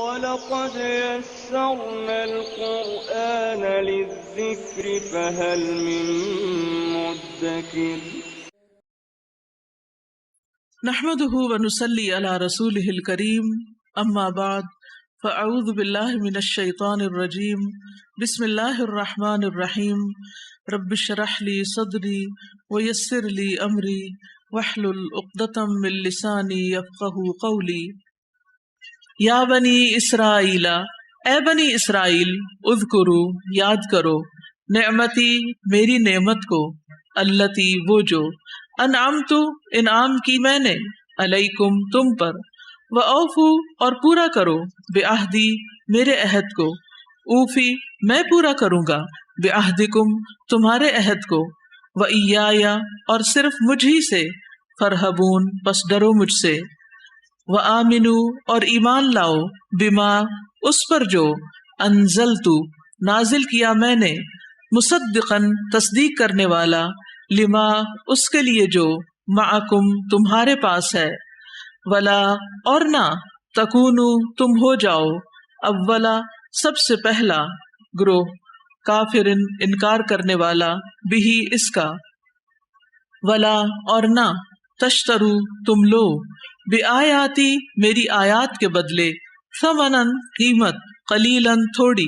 وَلَقَدْ يَسَّرْنَا الْقُرْآنَ لِلذِّكْرِ فَهَلْ مِن مُّدَّكِرٍ نحمده ونصلي على رسوله الكريم اما بعد فاعوذ بالله من الشیطان الرجیم بسم اللہ الرحمن الرحیم رب اشرح لي صدری ويسر لي امری واحلل عقدۃ من لسانی یفقهوا قولی یا بنی اسرائیل، اے بنی اسرائیل، اذکروا یاد کرو، نعمتی میری نعمت کو، اللتی وہ جو، انعمت انعام کی میں نے، علیکم تم پر، وَأَوْفُوا اور پورا کرو، بعہدی میرے عہد کو، اوفی میں پورا کروں گا، بعہدکم تمہارے عہد کو، وَإِيَّايَ اور صرف مجھ ہی سے، فَارْهَبُونَ پس ڈرو مجھ سے، وَآمِنُوا اور ایمان لاؤ، بما اس پر جو، انزلت نازل کیا میں نے، مصدقاً تصدیق کرنے والا، لما اس کے لیے جو، معکم تمہارے پاس ہے، ولا اور نہ، تکونوا تم ہو جاؤ، اولا سب سے پہلا، گروہ، کافرن انکار کرنے والا، بھی اس کا، ولا اور نہ، تشترو تم لو، بآیاتی میری آیات کے بدلے، ثمناً قیمت، قلیلاً تھوڑی،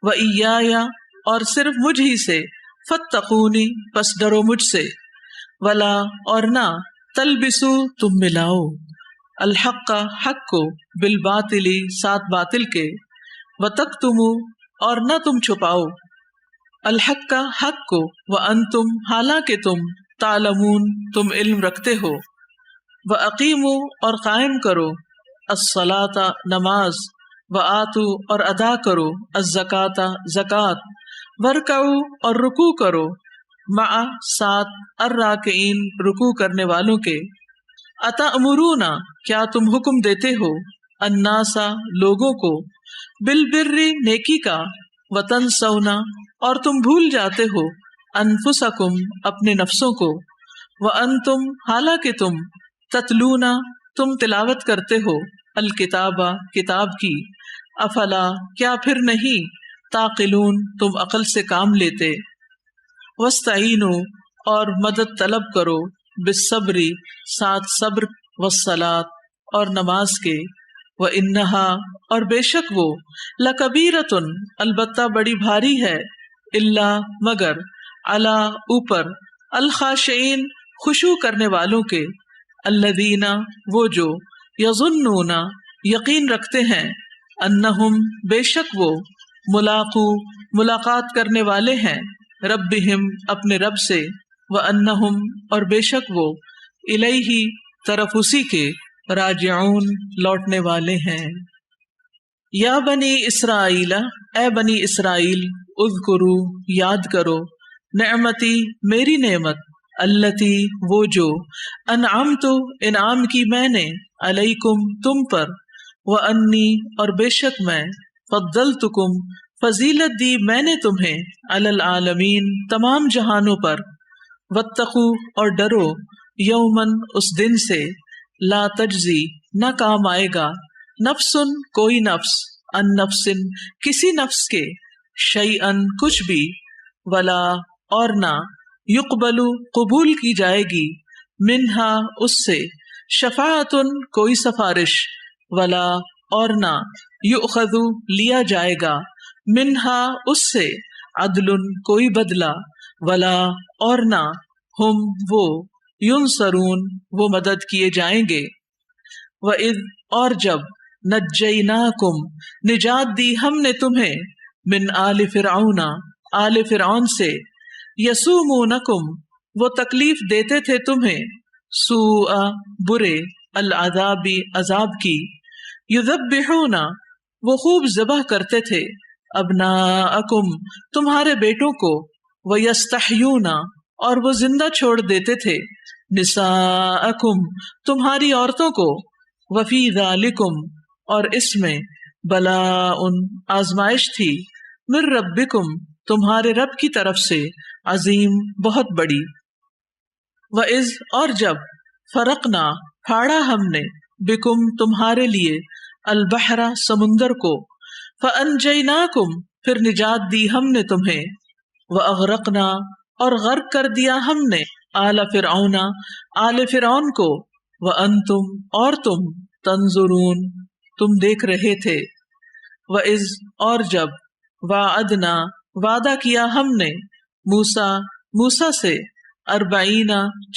وإیایا اور صرف مجھ ہی سے، فاتقونی پس ڈرو مجھ سے، ولا اور نہ، تلبسو تم ملاؤ، الحق حق کو، بالباطل ساتھ باطل کے، وتکتموا اور نہ تم چھپاؤ، الحق حق کو، وانتم حالانکہ تم، تعلمون تم علم رکھتے ہو، وَأَقِیمُوا اور قائم کرو، الصَّلَاةَ نماز، وَآتُوا اور ادا کرو، الزَّکَاةَ زکوٰۃ، وَارْکَعُوا اور رکوع کرو، مع ساتھ، الراکعین رکوع کرنے والوں کے، اَتَأْمُرُونَ کیا تم حکم دیتے ہو، النَّاسَ لوگوں کو، بالبر نیکی کا، وَتَنْسَوْنَ اور تم بھول جاتے ہو، انفسکم اپنے نفسوں کو، وَأَنْتُمْ حالانکہ تم، تتلون تم تلاوت کرتے ہو، الکتاب کتاب کی، افلا کیا پھر نہیں، تعقلون تم عقل سے کام لیتے، واستعینوا اور مدد طلب کرو، بالصبر ساتھ صبر، والصلاۃ اور نماز کے، وانہا اور بے شک وہ، لکبیرۃ البتہ بڑی بھاری ہے، الا مگر، علی اوپر، الخاشعین خشوع کرنے والوں کے، الذین وہ جو، یظنون یقین رکھتے ہیں، انہم بے شک وہ، ملاقو ملاقات کرنے والے ہیں، ربہم اپنے رب سے، وانہم اور بے شک وہ، الیہ طرف اسی کے، راجعون لوٹنے والے ہیں۔ یا بنی اسرائیل، اے بنی اسرائیل، اذکروا یاد کرو، نعمتی میری نعمت، اللتی وہ جو، انعمت انعام کی میں نے، علیکم تم پر، وانی اور بے شک میں، فضلتکم فضیلت دی میں نے تمہیں، علی العالمین تمام جہانوں پر، واتقوا اور ڈرو، یومن اس دن سے، لا تجزی نہ کام آئے گا، نفس کوئی نفس، ان نفس کسی نفس کے، شیئن کچھ بھی، ولا اور نہ، یقبل قبول کی جائے گی، منہا اس سے، شفاعت کوئی سفارش، ولا اور نہ، یؤخذ لیا جائے گا، منہا اس سے، عدل کوئی بدلہ، ولا اور نہ، ہم وہ، ینصرون وہ مدد کیے جائیں گے، وَإِذْ اور جب، نجیناکم نجات دی ہم نے تمہیں، من آل فرعون آل فرعون سے، یسومونکم وہ تکلیف دیتے تھے تمہیں، سوء برے، العذاب عذاب کی، یذبحون وہ خوب ذبح کرتے تھے، ابناءکم تمہارے بیٹوں کو، ویستحیون اور وہ زندہ چھوڑ دیتے تھے، نساءکم تمہاری عورتوں کو، وفی ذالکم اور اس میں، بلاء آزمائش تھی، من ربکم تمہارے رب کی طرف سے، عظیم بہت بڑی، وَإِذْ اور جب، فرقنا پھاڑا ہم نے، بکم تمہارے لیے، البحر سمندر کو، فانجیناکم پھر نجات دی ہم نے تمہیں، واغرقنا اور غرق کر دیا ہم نے آل فرعون آل فرعون کو، وانتم اور تم تنظرون تم دیکھ رہے تھے، وَإِذْ اور جب وعدنا وعدہ کیا ہم نے موسیٰ سے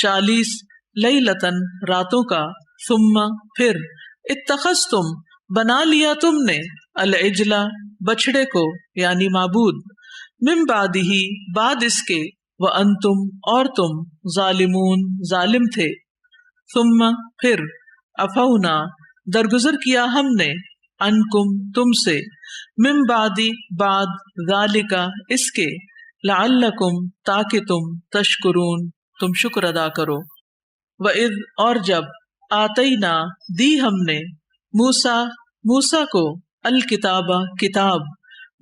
40 لیلتن راتوں کا، ثم پھر اتخذتم بنا لیا تم نے العجل بچڑے کو یعنی معبود، من بعدہ بعد اس کے، وانتم اور تم ظالمون ظالم تھے، ثم پھر عفونا درگزر کیا ہم نے عنکم تم سے، من بعد ذالک اس کے، لعلکم تاکہ تم تشکرون تم شکر ادا کرو، وَإِذْ اور جب آتینا دی ہم نے موسیٰ کو الکتاب کتاب،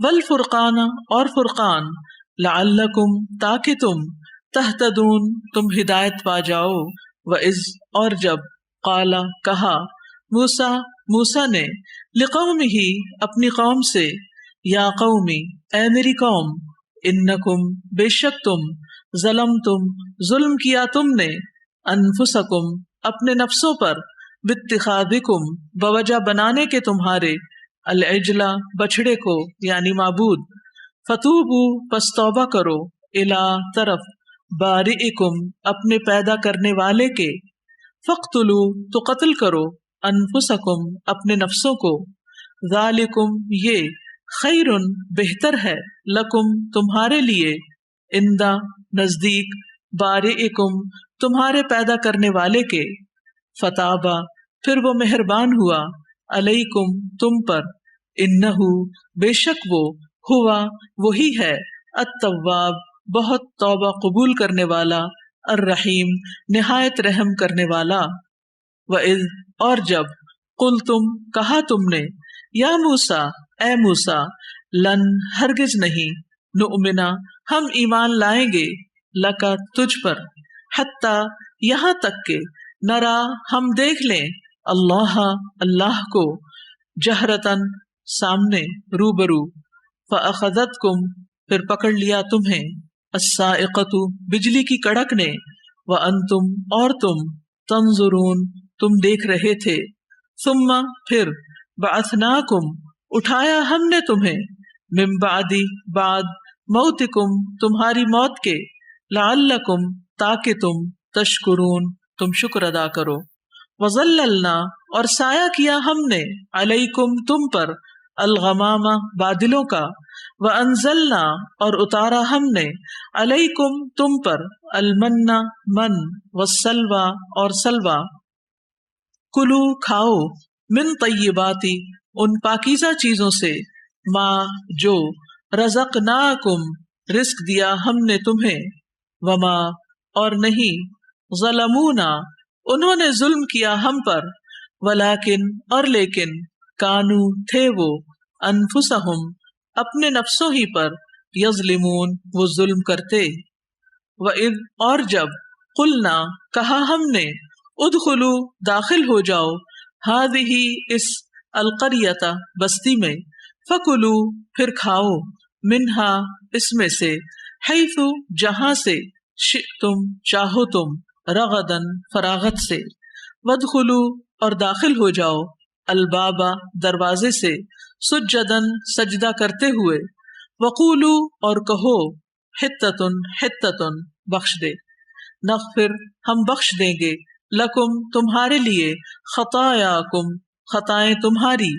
والفرقان اور فرقان، لعلکم تاکہ تم تہتدون تم ہدایت پا جاؤ، وَإِذْ اور جب قال کہا موسیٰ نے لقومہ اپنی قوم سے، یا قومی اے میری قوم، انکم بے شک تم ظلمتم ظلم کیا تم نے، انفسکم اپنے نفسوں پر، باتخاذکم بوجہ بنانے کے تمہارے، العجل بچڑے کو یعنی معبود، فتوبو پس توبہ کرو، الی طرف بارئکم اپنے پیدا کرنے والے کے، فاقتلوا تو قتل کرو، انفسکم اپنے نفسوں کو، ذالکم یہ، خیر بہتر ہے، لکم تمہارے لیے، اندہ نزدیک، بارئکم تمہارے پیدا کرنے والے کے، فتابا پھر وہ مہربان ہوا، علیکم تم پر، انہو بے شک وہ، ہوا وہی ہے، التواب بہت توبہ قبول کرنے والا، الرحیم نہایت رحم کرنے والا، وَإِذْ اور جب قلتم کہا تم نے، یا موسیٰ اے موسیٰ، لن ہرگز نہیں، نؤمنا ہم ایمان لائیں گے، لکا تجھ پر، حتی یہاں تک کہ، نرا ہم دیکھ لیں، اللہ کو، جہرتن سامنے روبرو، فأخذتکم پھر پکڑ لیا تمہیں، الصاعقۃ بجلی کی کڑک نے، وانتم اور تم تنظرون تم دیکھ رہے تھے، ثم پھر بعثناکم اٹھایا ہم نے تمہیں، من بعد موتکم تمہاری موت کے، لعلکم تاکہ تم تشکرون تم شکر ادا کرو، وظللنا اور سایہ کیا ہم نے، علیکم تم پر، الغمام بادلوں کا، وانزلنا اور اتارا ہم نے، علیکم تم پر، المن من، والسلوى اور سلوى، کلو کھاؤ، من طیباتی ان پاکیزہ چیزوں سے، ما جو، رزقناکم رزق دیا ہم نے تمہیں، وما اور نہیں، ظلمونا انہوں نے ظلم کیا ہم پر، ولیکن اور لیکن، کانو تھے وہ، انفسہم اپنے نفسوں ہی پر، یظلمون وہ ظلم کرتے، وَإِذْ اور جب قلنا کہا ہم نے، ادخلوا داخل ہو جاؤ، ہذہ اس، القریۃ بستی میں، فکلوا پھر کھاؤ، منہا اس میں سے، حیث جہاں سے، شئتم چاہو تم، رغدن فراغت سے، وادخلوا اور داخل ہو جاؤ، البابا دروازے سے، سجدن سجدہ کرتے ہوئے، وقولوا اور کہو، حتۃ حتۃ بخش دے، نغفر ہم بخش دیں گے، لکم تمہارے لیے، خطایاکم خطائیں تمہاری،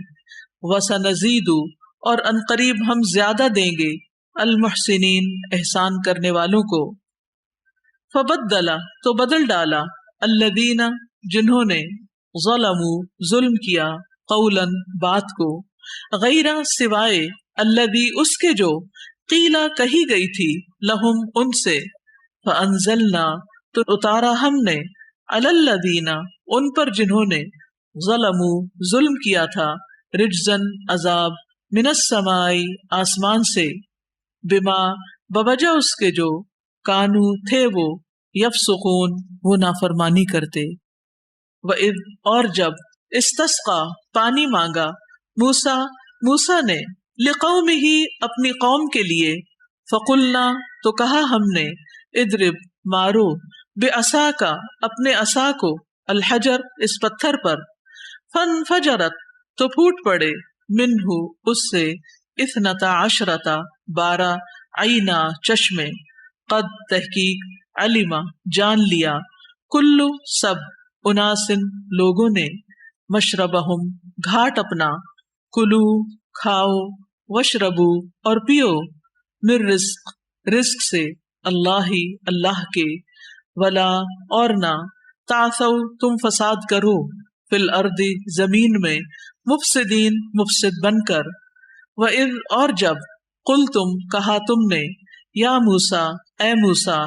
وسنزید اور عنقریب ہم زیادہ دیں گے، المحسنین احسان کرنے والوں کو، فبدل تو بدل ڈالا، الذین جنہوں نے، ظلموا ظلم کیا، قولا بات کو، غیر سوائے، الذی اس کے جو، قیلا کہی گئی تھی، لہم ان سے، فانزلنا تو اتارا ہم نے، علی الذین ان پر جنہوں نے، ظلموا ظلم کیا تھا، رجزن عذاب، من السماء آسمان سے، بما بوجہ اس کے جو، کانو تھے وہ، یفسقون وہ نافرمانی کرتے، وَإِذْ اور جب، استسقا پانی مانگا، موسیٰ نے لقومہ اپنی قوم کے لیے، فقلنا تو کہا ہم نے، اضرب مارو، بعصاک اپنے عصا کو، الحجر اس پتھر پر، فانفجرت تو پھوٹ پڑے، منہ اس سے، اثنتا عشرتا 12 عینا چشمے، قد تحقیق، علما جان لیا، کلو سب، اناسن لوگوں نے، مشربہم گھاٹ اپنا، کلو کھاؤ، وشربو اور پیو، من رزق رزق سے، اللہ اللہ کے، ولا اور نہ، تعثوا تم فساد کرو، فی الارض زمین میں، مفسدین مفسد بن کر، وَإِذْ اور جب، قلتم کہا تم نے، یا موسیٰ اے موسیٰ،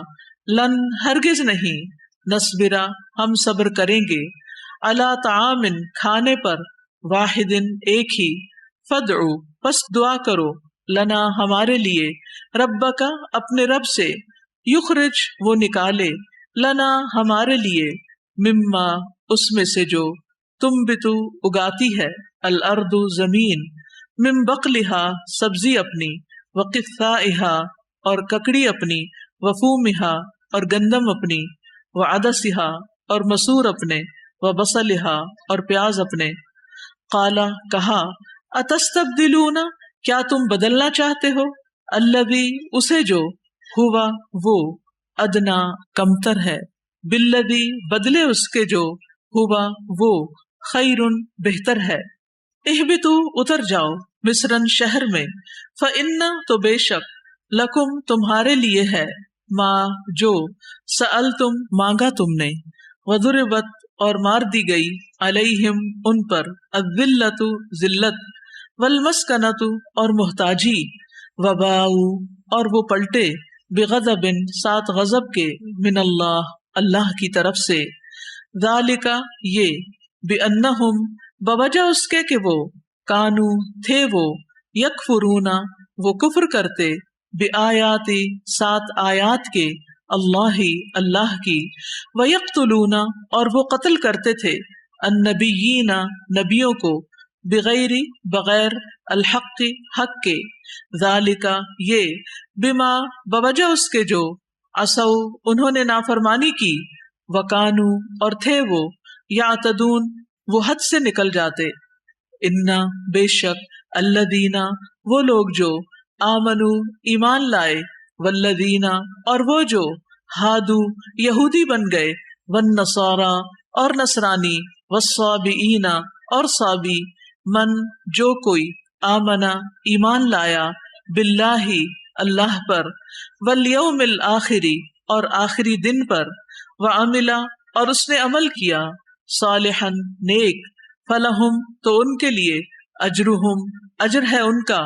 لن ہرگز نہیں، نصبرا ہم صبر کریں گے، علی طعام کھانے پر، واحد ایک ہی، فادعو پس دعا کرو، لنا ہمارے لیے، ربک اپنے رب سے، یخرج وہ نکالے، لنا ہمارے لیے، مما اس میں سے جو، تنبتو اگاتی ہے، الارض زمین، من بقلہا سبزی اپنی، وقثائہا اور ککڑی اپنی، وفومہا اور گندم اپنی، وعدسہا اور مسور اپنے، وبصلہا اور پیاز اپنے، قالا کہا، اتستبدلون کیا تم بدلنا چاہتے ہو، الذی اسے جو، ہوا وہ، ادنا کمتر ہے، بالذی بدلے اس کے جو، ہوا وہ، خیرن بہتر ہے، اہبتو اتر جاؤ، مصرن شہر میں، فإن تو بے شک، لکم تمہارے لیے ہے، ما جو، سألتم مانگا تم نے، وضربت اور مار دی گئی، علیہم ان پر، الذلۃ ذلت، والمسکنۃ اور محتاجی، وباؤ اور وہ پلٹے، بغضب ساتھ غضب کے، من اللہ اللہ کی طرف سے، ذالک یہ، بأنہم بوجہ اس کے کہ وہ، کانو تھے وہ، یکفرون وہ کفر کرتے، بآیاتی سات آیات کے، اللہ اللہ کی، ویقتلون اور وہ قتل کرتے تھے، النبیین نبیوں کو، بغیر بغیر، الحق حق کے، ذالک یہ، بما بوجہ اس کے جو، عصوا انہوں نے نافرمانی کی، وکانو اور تھے وہ، یعتدون وہ حد سے نکل جاتے، انا بے شک، الذین وہ لوگ جو، آمنو ایمان لائے، والذین اور وہ جو، ہادو یہودی بن گئے، والنصارى اور نصرانی، والصابئین اور صابی، من جو کوئی، آمنا ایمان لایا، باللہ اللہ پر، والیوم الآخری اور آخری دن پر، وعملا اور اس نے عمل کیا، صالحا نیک، فلہم تو ان کے لیے، اجرہم اجر ہے ان کا،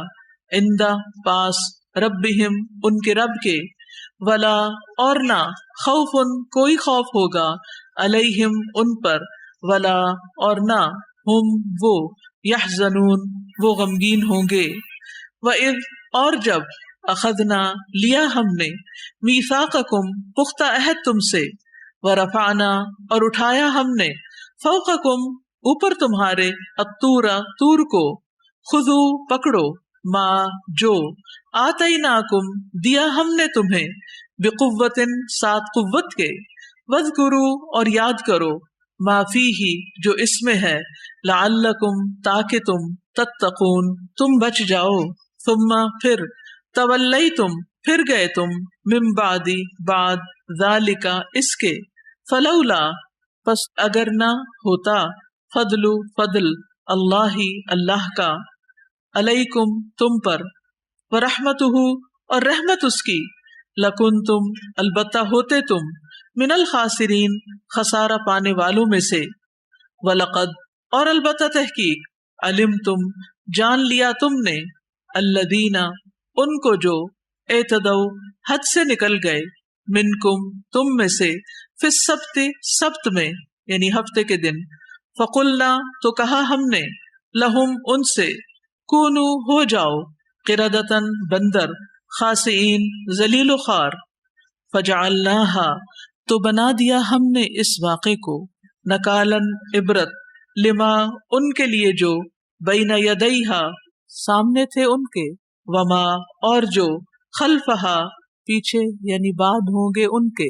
عند پاس، ربہم ان کے رب کے، ولا اور نہ، خوف کوئی خوف ہوگا، علیہم ان پر، ولا اور نہ، ہم وہ، یحزنون وہ غمگین ہوں گے، وَإِذْ اور جب، اخذنا لیا ہم نے، میثاقکم پختہ عہد تم سے، ورفعنا اور اٹھایا ہم نے، فوقکم اوپر تمہارے، الطور طور کو، خذو پکڑو، ما جو، آتیناکم دیا ہم نے تمہیں، بقوت ساتھ قوت کے، واذکروا اور یاد کرو، ما فیہ جو اس میں ہے، لعلکم تاکہ تم، تتقون تم بچ جاؤ، ثم پھر، تولیتم پھر گئے تم، من بعد بعد، ذالک اس کے، فلولا پس اگر نہ ہوتا، فضل فضل، اللہ اللہ کا، علیکم تم پر، ورحمتہ اور رحمت اس کی، لکنتم البتہ ہوتے تم، من الخاسرین خسارہ پانے والوں میں سے، وَلَقَدْ اور البتہ تحقیق، علمتم جان لیا تم نے، الذین ان کو جو، اعتدوا حد سے نکل گئے، منکم تم میں سے، فی السبت سبت میں یعنی ہفتے کے دن، فقلنا تو کہا ہم نے، لہم ان سے، کونو ہو جاؤ، قردۃ بندر، خاسئین ذلیل و خوار، فجعلناہا تو بنا دیا ہم نے اس واقعے کو، نکالن عبرت، لما ان کے لیے جو، بین یدیہا سامنے تھے ان کے، وما اور جو خلفہا پیچھے یعنی بعد ہوں گے ان کے،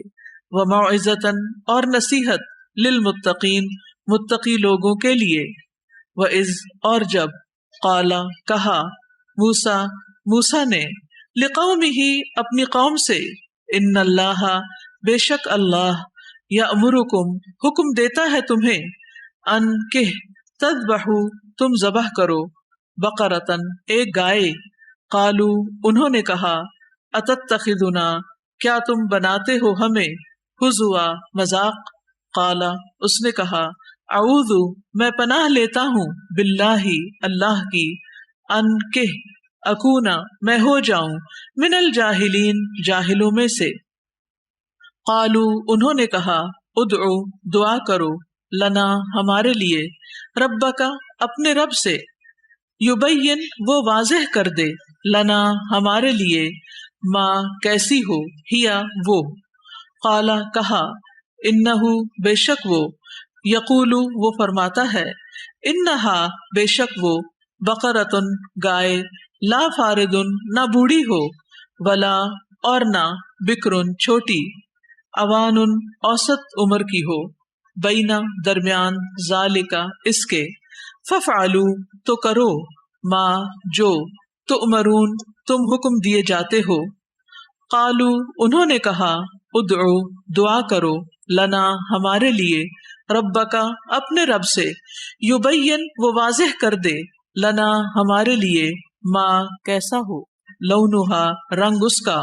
وموعظۃً اور نصیحت للمتقین متقی لوگوں کے لیے، وَإِذْ اور جب قالا کہا موسیٰ نے لقومہ اپنی قوم سے، ان اللہ بے شک اللہ یأمرکم حکم دیتا ہے تمہیں، ان کہ تذبحوا تم ذبح کرو، بقرۃ ایک گائے، قالو انہوں نے کہا اتتخذنا کیا تم بناتے ہو ہمیں ہزوا مذاق، قالا اس نے کہا اعوذ میں پناہ لیتا ہوں باللہ اللہ کی، ان کہ اکونا میں ہو جاؤں من الجاہلین جاہلوں میں سے، قالو انہوں نے کہا ادعو دعا کرو لنا ہمارے لیے ربک اپنے رب سے، یبین وہ واضح کر دے لنا ہمارے لیے ما کیسی ہو ہیا وہ، قالا کہا انہو بے شک وہ، یقولو وہ فرماتا ہے، انہا بے شک وہ، بقرۃ گائے، لا فارض نہ بوڑھی ہو، ولا اور نہ بکر چھوٹی، اوان اوسط عمر کی ہو، بینا درمیان، ذالکا اس کے، ففعلوا تو کرو، ما جو، تؤمرون تم حکم دیے جاتے ہو، قالو انہوں نے کہا ادعو دعا کرو لنا ہمارے لیے ربکا اپنے رب سے، یبین وہ واضح کر دے لنا ہمارے لیے ما کیسا ہو، لونہا رنگ اس کا،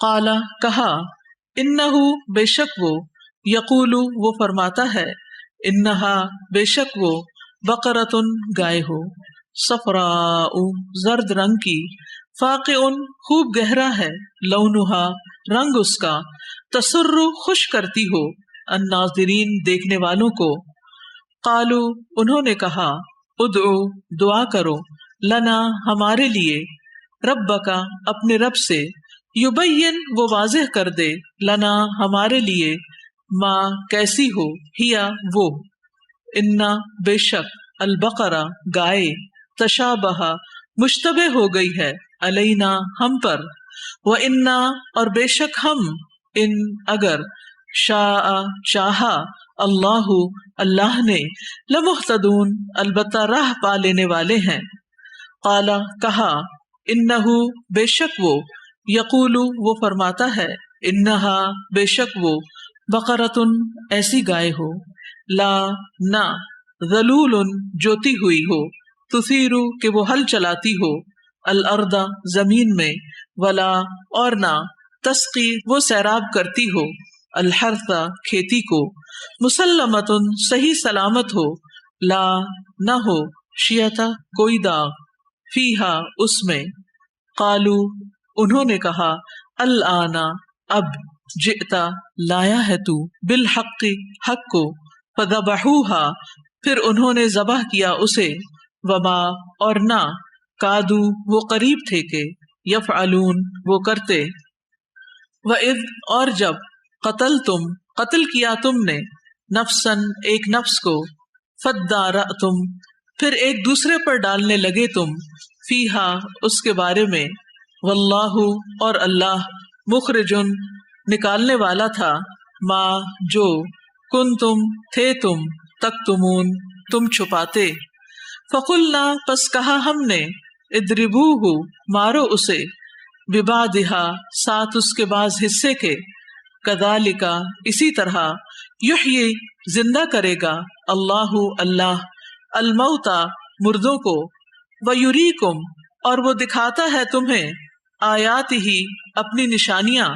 قالا کہا انہو بے شک وہ، یقولو وہ فرماتا ہے، انہا بے شک وہ، بقرۃ گائے ہو، صفراء زرد رنگ کی، فاقع خوب گہرا ہے، لونہا رنگ اس کا، تسر خوش کرتی ہو، الناظرین دیکھنے والوں کو، قالو انہوں نے کہا ادعو دعا کرو لنا ہمارے لیے ربکا اپنے رب سے، یبین وہ واضح کر دے لنا ہمارے لیے ما کیسی ہو ہیا وہ، انا بے شک البقرہ گائے، تشابہ مشتبہ ہو گئی ہے، علینا ہم پر، وَإِنَّا اور بے شک ہم، ان اگر، شاء چاہا، اللہ اللہ نے، لمہتدون البتہ راہ پا لینے والے ہیں، قالا کہا انہو بے شک وہ، یقولو وہ فرماتا ہے، انہا بے شک وہ، بقرۃ ایسی گائے ہو، لا نہ، ذلول جوتی ہوئی ہو، تثیرو کہ وہ ہل چلاتی ہو، الارض زمین میں، ولا اور نہ، تسقی وہ سیراب کرتی ہو، الحرث کھیتی کو، مسلمۃ صحیح سلامت ہو، لا نہ ہو، شیعتا کوئی داغ، فیہا اس میں، قالو انہوں نے کہا الآن اب، جئتا لایا ہے تو، بالحق حق کو، فذبحوہا پھر انہوں نے ذبح کیا اسے، وما اور نہ، کادو وہ قریب تھے کہ، یفعلون وہ کرتے، وَإِذْ اور جب قتلتم قتل کیا تم نے، نفسن ایک نفس کو، فادارأتم پھر ایک دوسرے پر ڈالنے لگے تم، فیہا اس کے بارے میں، واللہ اور اللہ، مخرجن نکالنے والا تھا، ما جو، کنتم تھے تم، تکتمون تم چھپاتے، فقلنا پس کہا ہم نے، اضربوہ مارو اسے، ببعضہا ساتھ اس کے بعض حصے کے، کذالک اسی طرح، یحیی زندہ کرے گا، اللہ اللہ، الموتى مردوں کو، ویریکم اور وہ دکھاتا ہے تمہیں، آیاتہ اپنی نشانیاں،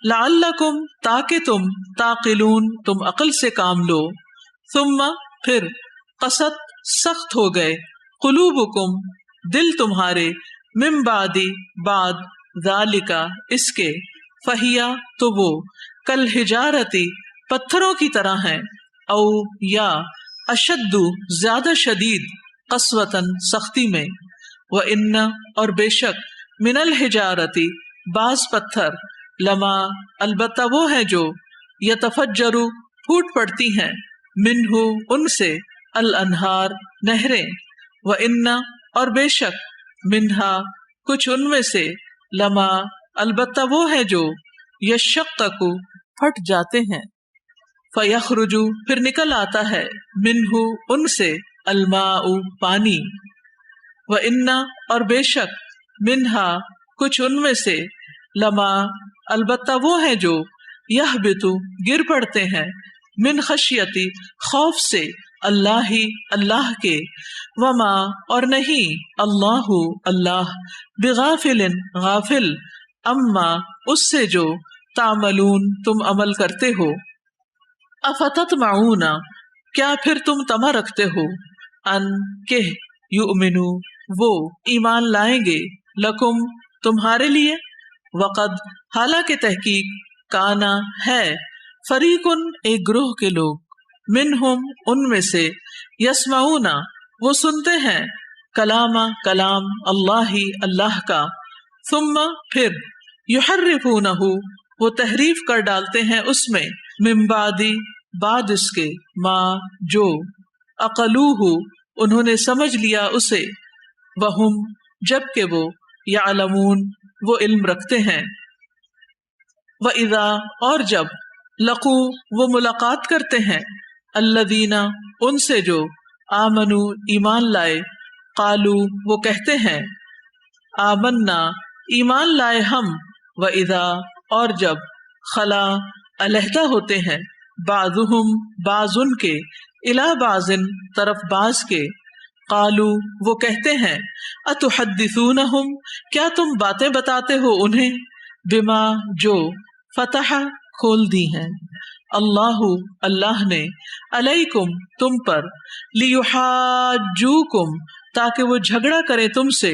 لعلکم تاکہ تم، تعقلون تم عقل سے کام لو، ثم پھر، قست سخت ہو گئے، قلوبکم دل تمہارے، من بعد بعد، ذالک اس کے، فہیا تو وہ، کالحجارتی پتھروں کی طرح ہیں، او یا، اشد زیادہ شدید، قسوتاً سختی میں، وَإِنَّ اور بے شک، من الحجارتی بعض پتھر، لما البتہ وہ ہیں جو، یتفجر پھوٹ پڑتی ہیں، منہ ان سے، الانہار نہریں، وَإِنَّ اور بے شک منہا کچھ ان میں سے لما البتہ وہ ہے جو یشقق پھٹ جاتے ہیں فیخرج پھر نکل آتا ہے منہ ان سے الماء پانی وَإِنَّ اور بے شک منہا کچھ ان میں سے لما البتہ وہ ہے جو یہبط گر پڑتے ہیں من خشیتی خوف سے اللہ اللہ کے وما اور نہیں اللہ اللہ بغافل غافل اما اس سے جو تعملون تم عمل کرتے ہو افتطمعون کیا پھر تم طمع رکھتے ہو ان کہ یؤمنو وہ ایمان لائیں گے لکم تمہارے لیے وقد حالانکہ تحقیق کانا ہے فریقن ایک گروہ کے لوگ منہم ان میں سے یسمعون وہ سنتے ہیں کلام اللہ اللہ کا ثم پھر یحرفونہ وہ تحریف کر ڈالتے ہیں اس میں من بعد اس کے ما جو عقلوہ انہوں نے سمجھ لیا اسے وہم جبکہ وہ یعلمون وہ علم رکھتے ہیں وَإِذَا اور جب لقو وہ ملاقات کرتے ہیں الذین ان سے جو آمنو ایمان لائے قالو وہ کہتے ہیں آمنا ایمان لائے ہم وَإِذَا اور جب خلا علیحدہ ہوتے ہیں بعضهم بعض ان کے الی بعض طرف بعض کے قالو وہ کہتے ہیں اتحدثونہم کیا تم باتیں بتاتے ہو انہیں بما جو فتح کھول دی ہیں اللہ اللہ نے علیکم تم پر لیحاجوکم تاکہ وہ جھگڑا کرے تم سے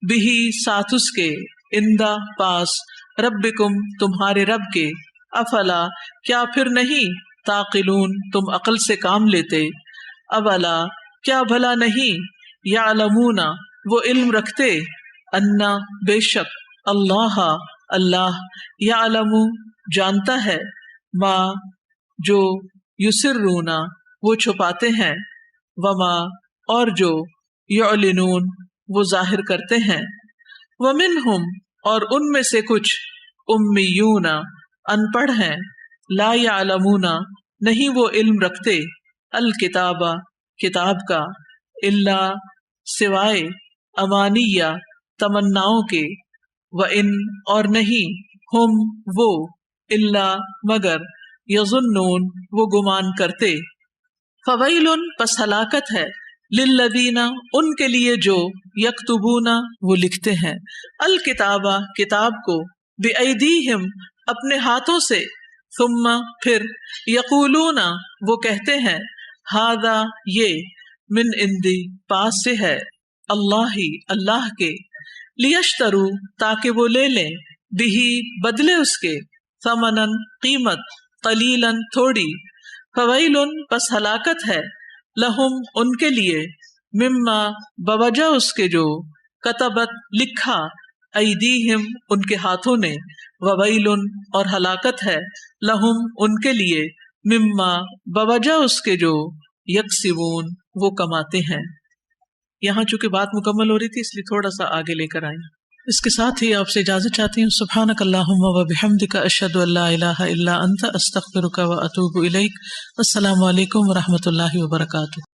بہی ساتھ اس کے اندہ پاس ربکم تمہارے رب کے افلا کیا پھر نہیں تعقلون تم عقل سے کام لیتے اولا کیا بھلا نہیں یعلمون وہ علم رکھتے انا بے شک اللہ اللہ یعلم جانتا ہے ما جو یسرون وہ چھپاتے ہیں وما اور جو یعلنون وہ ظاہر کرتے ہیں ومنہم اور ان میں سے کچھ امیون ان پڑھ ہیں لا یعلمون نہیں وہ علم رکھتے الکتاب کتاب کا الا سوائے امانیہ تمناؤں کے وَإِن اور نہیں ہم وہ الا مگر یظنون وہ گمان کرتے فویل پس ہلاکت ہے للذین ان کے لیے جو یکتبون وہ لکھتے ہیں الکتاب کتاب کو بایدیہم اپنے ہاتھوں سے ثم پھر یقولون وہ کہتے ہیں ھذا یہ من عندی پاس سے ہے اللہ اللہ کے لیشترو تاکہ وہ لے لیں بہی بدلے اس کے ثمنن قیمت قلیلن تھوڑی فویلن پس ہلاکت ہے لہم ان کے لیے مما بوجہ اس کے جو کتبت لکھا ایدیہم ان کے ہاتھوں نے وویلن اور ہلاکت ہے لہم ان کے لیے مما بوجہ اس کے جو یکسبون وہ کماتے ہیں۔ یہاں چونکہ بات مکمل ہو رہی تھی اس لیے تھوڑا سا آگے لے کر آئیں۔ اس کے ساتھ ہی آپ سے اجازت چاہتی ہوں۔ سبحانک اللہم و بحمدک اشہد ان لا الہ الا انت استغفرک و اتوب الیک۔ السلام علیکم و رحمۃ اللہ وبرکاتہ۔